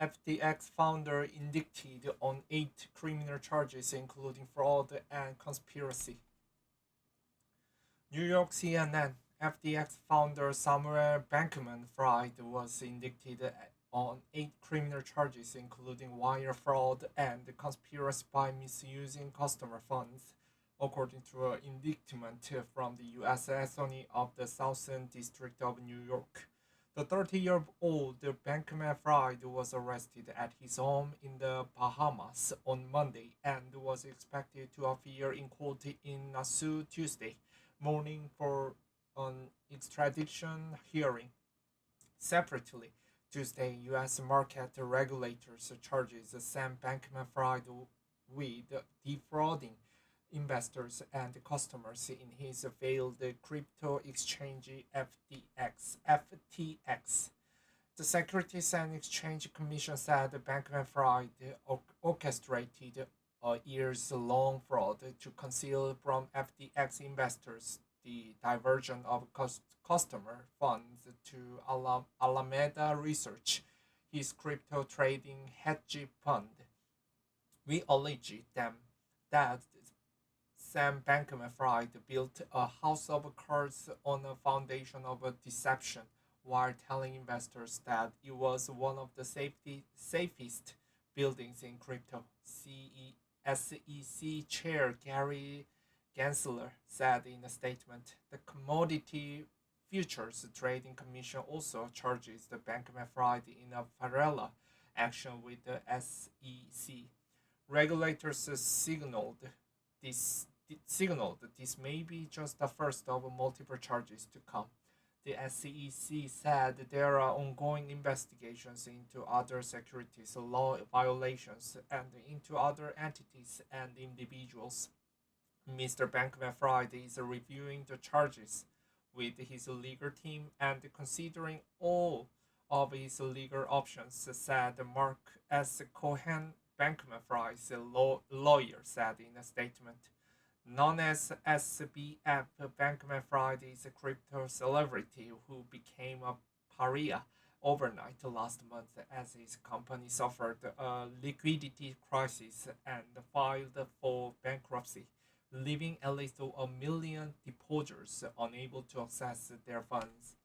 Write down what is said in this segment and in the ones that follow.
FTX founder indicted on 8 criminal charges, including fraud and conspiracy. New York CNN. FTX founder Samuel Bankman-Fried was indicted on 8 criminal charges, including wire fraud and conspiracy by misusing customer funds, according to an indictment from the U.S. Attorney of the Southern District of New York. The 30-year-old Bankman-Fried was arrested at his home in the Bahamas on Monday and was expected to appear in court in Nassau Tuesday morning for an extradition hearing. Separately, Tuesday, U.S. market regulators charges Sam Bankman-Fried with defrauding investors and customers in his failed crypto exchange FTX. The Securities and Exchange Commission said Bankman-Fried orchestrated a years-long fraud to conceal from FTX investors the diversion of customer funds to Alameda Research, his crypto trading hedge fund. We allege them that Sam Bankman-Fried built a house of cards on a foundation of deception while telling investors that it was one of the safest buildings in crypto. SEC Chair Gary Gensler said in a statement. The Commodity Futures Trading Commission also charges the Bankman-Fried in a parallel action with the SEC. Regulators this signaled this may be just the first of multiple charges to come. The SEC said there are ongoing investigations into other securities law violations and into other entities and individuals. Mr. Bankman-Fried is reviewing the charges with his legal team and considering all of his legal options, said Mark S. Cohen, Bankman-Fried's lawyer, said in a statement. Known as SBF, Bankman-Fried is a crypto celebrity who became a pariah overnight last month as his company suffered a liquidity crisis and filed for bankruptcy, leaving at least a million depositors unable to access their funds.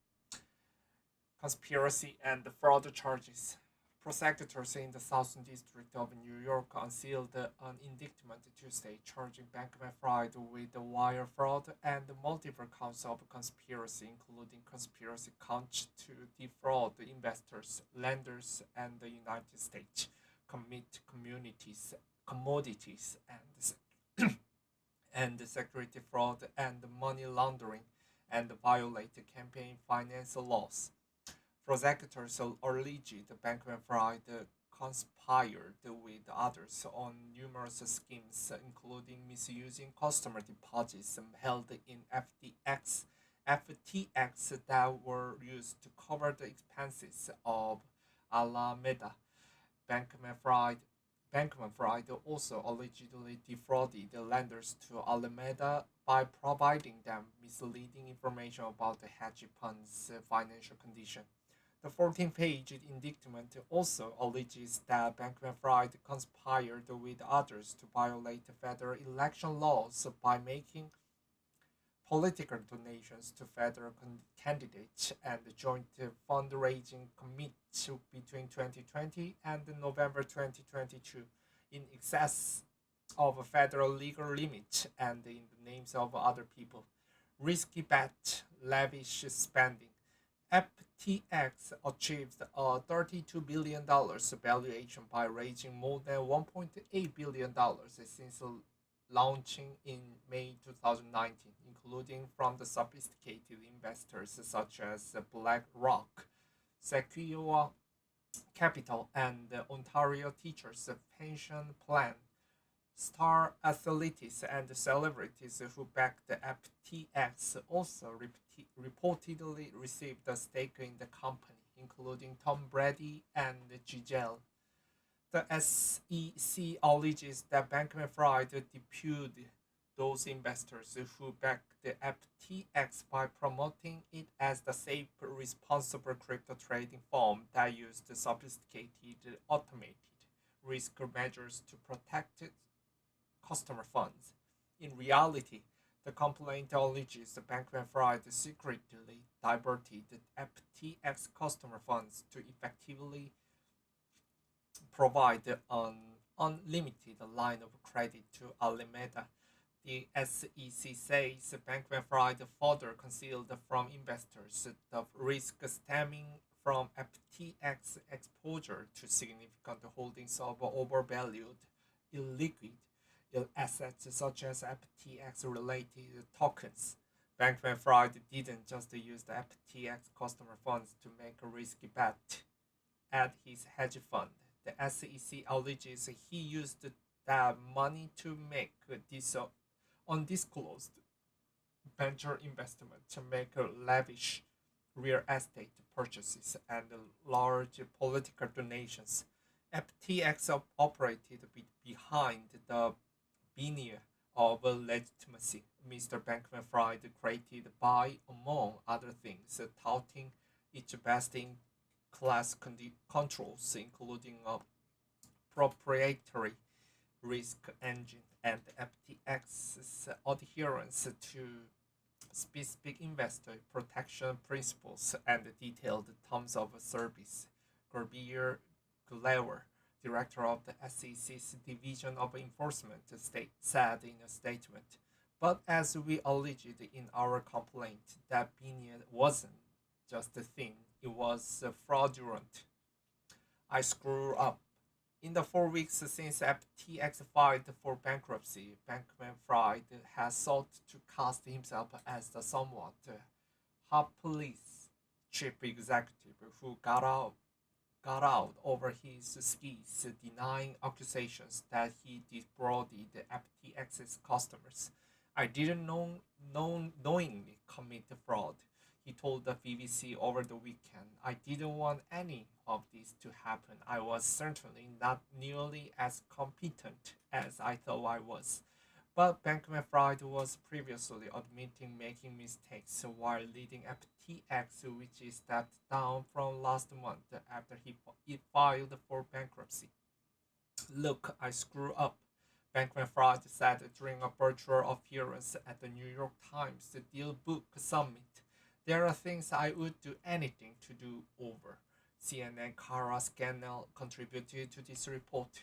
Conspiracy and fraud charges. Prosecutors in the Southern District of New York unsealed an indictment Tuesday charging Bankman-Fried with wire fraud and multiple counts of conspiracy, including conspiracy counts to defraud investors, lenders, and the United States, commit communities, commodities, and security fraud and money laundering, and violate campaign finance laws. Prosecutors alleged Bankman-Fried conspired with others on numerous schemes, including misusing customer deposits held in FTX that were used to cover the expenses of Alameda. Bankman-Fried Bankman-Fried also allegedly defrauded lenders to Alameda by providing them misleading information about the hedge fund's financial condition. The 14-page indictment also alleges that Bankman-Fried conspired with others to violate federal election laws by making political donations to federal candidates and joint fundraising commit between 2020 and November 2022 in excess of a federal legal limit and in the names of other people. Risky bet, lavish spending. FTX achieved a $32 billion valuation by raising more than $1.8 billion since launching in May 2019, including from the sophisticated investors such as BlackRock, Sequoia Capital, and the Ontario Teachers Pension Plan. Star athletes and celebrities who backed the FTX also reportedly received a stake in the company, including Tom Brady and Gisele. The SEC alleges that Bankman-Fried deputed those investors who back the FTX by promoting it as the safe, responsible crypto trading firm that used sophisticated, automated risk measures to protect customer funds. In reality, the complaint alleges Bankman-Fried secretly diverted FTX customer funds to effectively provide an unlimited line of credit to Alameda. The SEC says Bankman-Fried further concealed from investors the risk stemming from FTX exposure to significant holdings of overvalued, illiquid assets such as FTX-related tokens. Bankman-Fried didn't just use the FTX customer funds to make a risky bet at his hedge fund. The SEC alleges he used that money to make this undisclosed venture investment to make lavish real estate purchases and large political donations. FTX operated behind the veneer of legitimacy. Mr. Bankman-Fried created by, among other things, touting its best in class controls, including a proprietary risk engine and FTX's adherence to specific investor protection principles and detailed terms of service. Gerbier Glover, director of the SEC's Division of Enforcement, said in a statement. But as we alleged in our complaint, that opinion wasn't just a thing, it was fraudulent. I screw up. In the 4 weeks since FTX filed for bankruptcy, Bankman-Fried has sought to cast himself as the somewhat hapless chief executive who got out over his skis, denying accusations that he defrauded FTX's customers. I didn't knowingly commit fraud, he told the BBC over the weekend. I didn't want any of this to happen. I was certainly not nearly as competent as I thought I was. But Bankman-Fried was previously admitting making mistakes while leading FTX, which is stepped down from last month after it filed for bankruptcy. Look, I screw up, Bankman-Fried said during a virtual appearance at the New York Times Deal Book Summit. There are things I would do anything to do over. CNN Kara Scannell contributed to this report.